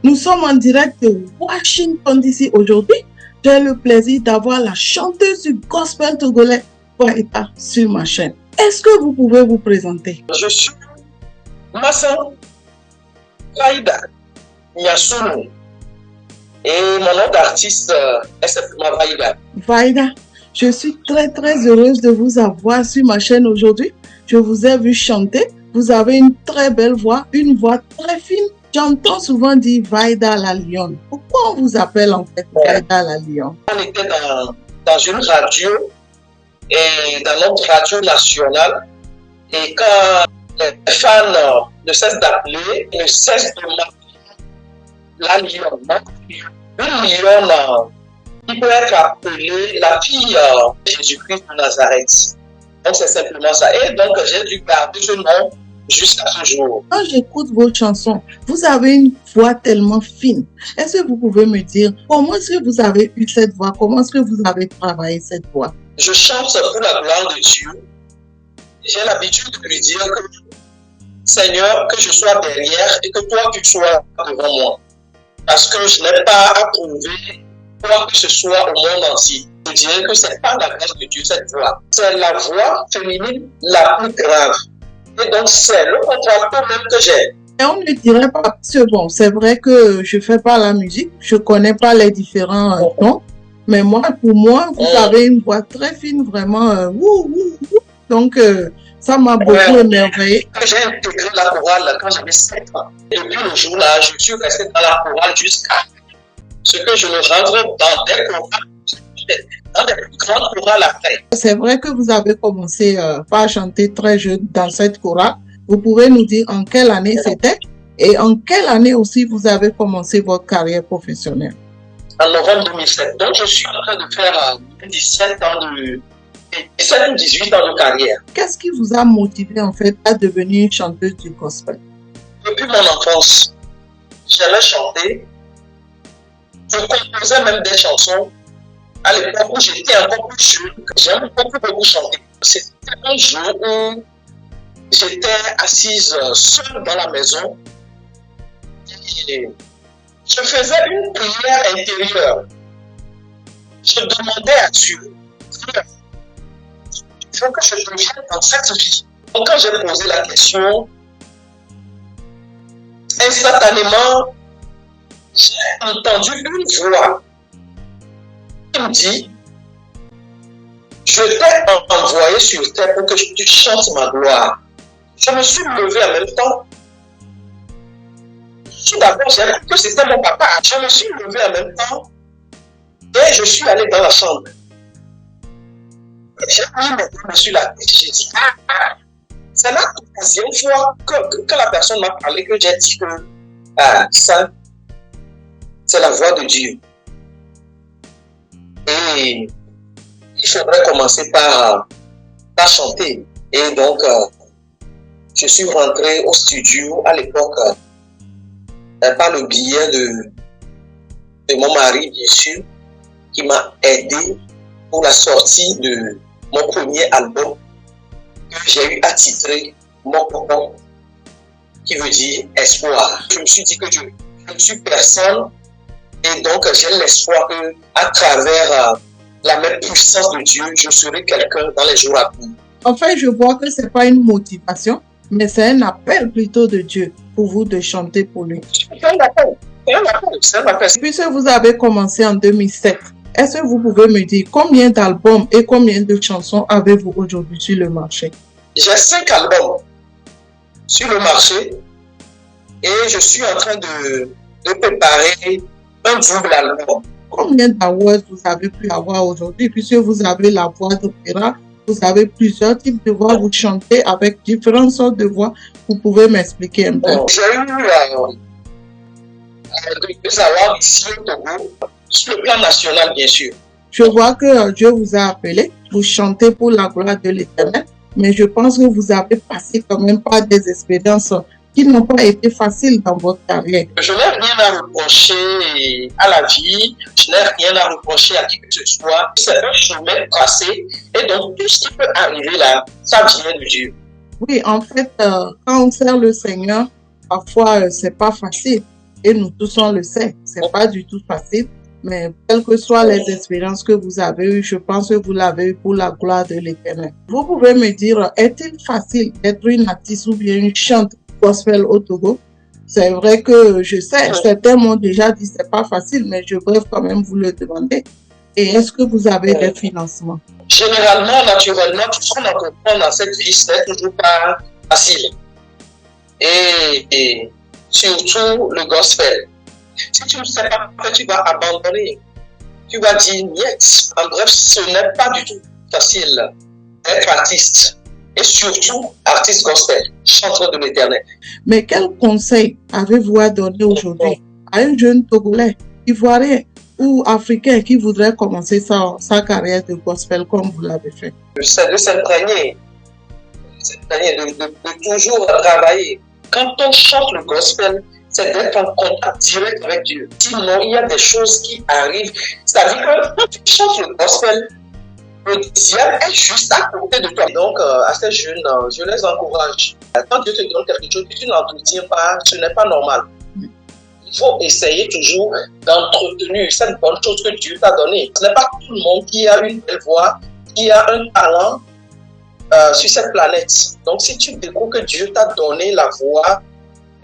Nous sommes en direct de Washington DC aujourd'hui. J'ai le plaisir d'avoir la chanteuse du gospel togolais Vaïda sur ma chaîne. Est-ce que vous pouvez vous présenter? Je suis Massa Vaïda Nyasunu et mon nom d'artiste est simplement Vaïda. Vaïda, je suis très heureuse de vous avoir sur ma chaîne aujourd'hui. Je vous ai vu chanter. Vous avez une très belle voix, une voix très fine. J'entends souvent dire Vaïda la Lionne. Pourquoi on vous appelle en fait Vaïda la Lionne? On était dans une radio, et dans notre radio nationale, et quand les fans ne cessent d'appeler, ne cessent de m'appeler la Lionne. Une Lionne qui peut être appelée la fille de Jésus-Christ de Nazareth. Donc c'est simplement ça. Et donc j'ai dû garder ce nom jusqu'à ce jour. Quand j'écoute vos chansons, vous avez une voix tellement fine. Est-ce que vous pouvez me dire comment est-ce que vous avez eu cette voix? Comment est-ce que vous avez travaillé cette voix? Je chante pour la gloire de Dieu. J'ai l'habitude de lui dire que Seigneur, que je sois derrière et que toi tu sois devant moi. Parce que je n'ai pas à prouver quoi que ce soit au monde entier. Je dirais que c'est pas la grâce de Dieu cette voix. C'est la voix féminine la plus grave. Et donc, c'est le contrat même que j'ai. Et on ne dirait pas, c'est bon, c'est vrai que je fais pas la musique, je connais pas les différents tons, mais moi, pour moi, vous avez une voix très fine, vraiment, donc ça m'a beaucoup émerveillé. J'ai intégré la chorale quand j'avais 7 ans. Et depuis le jour-là, je suis resté dans la chorale jusqu'à ce que je me rende dans des plus grandes chorales après. C'est vrai que vous avez commencé par chanter très jeune dans cette chorale. Vous pouvez nous dire en quelle année c'était et en quelle année aussi vous avez commencé votre carrière professionnelle? En novembre 2007. Donc je suis en train de faire 17 ou 18 ans de carrière. Qu'est-ce qui vous a motivé en fait à devenir chanteuse du gospel? Depuis mon enfance, j'aimais chanter. Je composais même des chansons. À l'époque où j'étais encore plus jeune, j'aime beaucoup chanter. C'était un jour où j'étais assise seule dans la maison et je faisais une prière intérieure. Je demandais à Dieu, il faut que je devienne dans cette vie. Donc quand j'ai posé la question, instantanément, j'ai entendu une voix qui me dit, je t'ai envoyé sur terre pour que tu chantes ma gloire. Je me suis levé en même temps. Tout d'abord, j'ai cru que c'était mon papa. Je me suis levé en même temps et je suis allé dans la chambre. J'ai mis mes mains sur la tête. J'ai dit, c'est la troisième fois que la personne m'a parlé que j'ai dit que ça, c'est la voix de Dieu. Et il faudrait commencer par chanter. Et donc, je suis rentré au studio à l'époque par le biais de mon mari, bien sûr, qui m'a aidé pour la sortie de mon premier album que j'ai eu à titrer Mon Coco, qui veut dire espoir. Je me suis dit que je ne suis personne. Et donc, j'ai l'espoir qu'à travers la même puissance de Dieu, je serai quelqu'un dans les jours à venir. En fait, je vois que ce n'est pas une motivation, mais c'est un appel plutôt de Dieu pour vous de chanter pour lui. C'est un appel. Puisque vous avez commencé en 2007, est-ce que vous pouvez me dire combien d'albums et combien de chansons avez-vous aujourd'hui sur le marché? J'ai 5 albums sur le marché et je suis en train de préparer un double album. Combien d'awards vous avez pu avoir aujourd'hui, puisque vous avez la voix d'opéra, vous avez plusieurs types de voix, vous chantez avec différentes sortes de voix. Vous pouvez m'expliquer un peu? J'ai eu 2 awards ici au Togo, sur le plan national bien sûr. Je vois que Dieu vous a appelé, vous chantez pour la gloire de l'Éternel, mais je pense que vous avez passé quand même par des expériences qui n'ont pas été faciles dans votre carrière. Je n'ai rien à reprocher à la vie, je n'ai rien à reprocher à qui que ce soit. C'est un chemin tracé et donc tout ce qui peut arriver là, ça vient de Dieu. Oui, en fait, quand on sert le Seigneur, parfois c'est pas facile. Et nous tous, on le sait, c'est pas du tout facile. Mais quelles que soient les expériences que vous avez eues, je pense que vous l'avez eu pour la gloire de l'Éternel. Vous pouvez me dire, est-il facile d'être une artiste ou bien une chante gospel au Togo? C'est vrai que je sais, certains m'ont déjà dit c'est pas facile, mais je préfère quand même vous le demander. Et est-ce que vous avez des financements? Généralement, naturellement, tout ce qu'on entreprend dans cette vie, ce n'est toujours pas facile. Et surtout le gospel. Si tu ne sais pas que tu vas abandonner, tu vas dire niet. En bref, ce n'est pas du tout facile d'être artiste. Et surtout, artiste gospel, chanteur de l'Éternel. Mais quel conseil avez-vous à donner aujourd'hui à un jeune Togolais, Ivoirien ou Africain qui voudrait commencer sa carrière de gospel comme vous l'avez fait? C'est de s'imprégner, de toujours travailler. Quand on chante le gospel, c'est d'être en contact direct avec Dieu. Sinon, il y a des choses qui arrivent. C'est-à-dire que quand tu chantes le gospel, le diable est juste à côté de toi. Donc, à ces jeunes, je les encourage. Quand Dieu te donne quelque chose que tu n'entretiens pas, ce n'est pas normal. Il faut essayer toujours d'entretenir cette bonne chose que Dieu t'a donnée. Ce n'est pas tout le monde qui a une belle voix, qui a un talent sur cette planète. Donc, si tu découvres que Dieu t'a donné la voix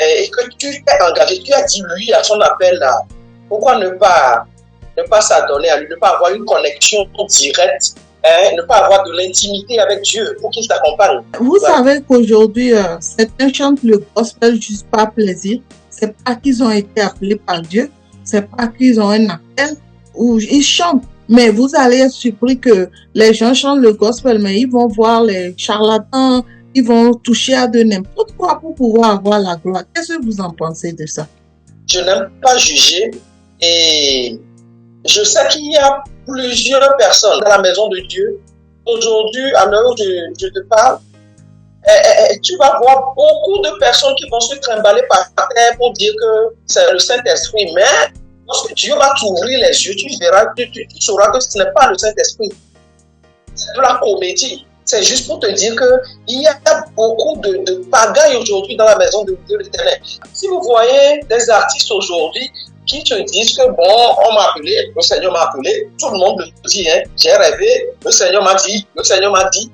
et que tu t'es engagé, tu as dit oui à son appel là, pourquoi ne pas s'adonner à lui, ne pas avoir une connexion directe, ne pas avoir de l'intimité avec Dieu pour qu'il t'accompagne. Vous savez qu'aujourd'hui, certains chantent le gospel juste par plaisir. C'est pas qu'ils ont été appelés par Dieu, c'est pas qu'ils ont un appel où ils chantent. Mais vous allez être surpris que les gens chantent le gospel, mais ils vont voir les charlatans, ils vont toucher à de n'importe quoi pour pouvoir avoir la gloire. Qu'est-ce que vous en pensez de ça? Je n'aime pas juger et je sais qu'il y a plusieurs personnes dans la maison de Dieu. Aujourd'hui, à l'heure où je te parle, tu vas voir beaucoup de personnes qui vont se trimballer par terre pour dire que c'est le Saint-Esprit. Mais lorsque Dieu va t'ouvrir les yeux, tu verras, tu sauras que ce n'est pas le Saint-Esprit. C'est de la comédie. C'est juste pour te dire qu'il y a beaucoup de pagailles aujourd'hui dans la maison de l'Éternel. Si vous voyez des artistes aujourd'hui qui te disent que bon, on m'a appelé, le Seigneur m'a appelé, tout le monde le dit, hein, j'ai rêvé, le Seigneur m'a dit,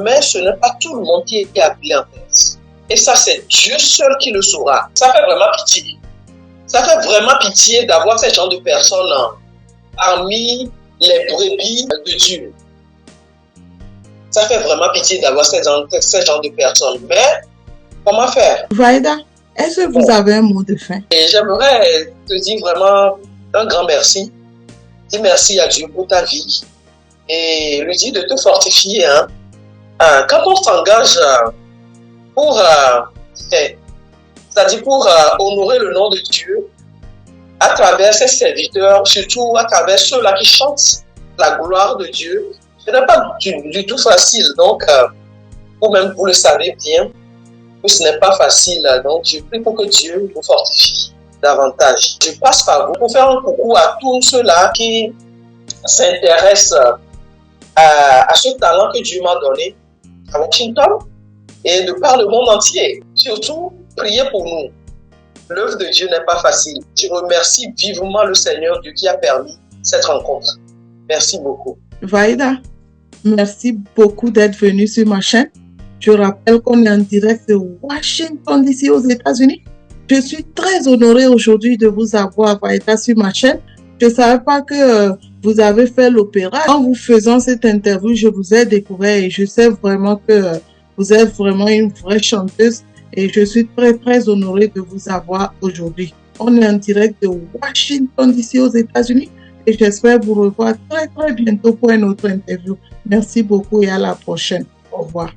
mais ce n'est pas tout le monde qui est appelé en fait. Et ça, c'est Dieu seul qui le saura. Ça fait vraiment pitié. Ça fait vraiment pitié d'avoir ce genre de personnes parmi les brebis de Dieu. Ça fait vraiment pitié d'avoir ce genre de personnes. Mais comment faire? Vaïda, est-ce que vous avez un mot de fin? Et j'aimerais te dire vraiment un grand merci. Dis merci à Dieu pour ta vie et lui dire de te fortifier. Hein. Quand on s'engage pour, c'est-à-dire pour honorer le nom de Dieu à travers ses serviteurs, surtout à travers ceux-là qui chantent la gloire de Dieu, ce n'est pas du tout facile. Donc, vous-même, vous le savez bien, que ce n'est pas facile. Donc, je prie pour que Dieu vous fortifie davantage. Je passe par vous pour faire un coucou à tous ceux-là qui s'intéressent à ce talent que Dieu m'a donné à Washington et de par le monde entier. Surtout, priez pour nous. L'œuvre de Dieu n'est pas facile. Je remercie vivement le Seigneur Dieu qui a permis cette rencontre. Merci beaucoup. Vaïda, merci beaucoup d'être venu sur ma chaîne. Je rappelle qu'on est en direct de Washington, d'ici aux États-Unis. Je suis très honorée aujourd'hui de vous avoir, Vaïda, sur ma chaîne. Je ne savais pas que vous avez fait l'opéra. En vous faisant cette interview, je vous ai découvert et je sais vraiment que vous êtes vraiment une vraie chanteuse et je suis très, très honorée de vous avoir aujourd'hui. On est en direct de Washington, d'ici aux États-Unis et j'espère vous revoir très, très bientôt pour une autre interview. Merci beaucoup et à la prochaine. Au revoir.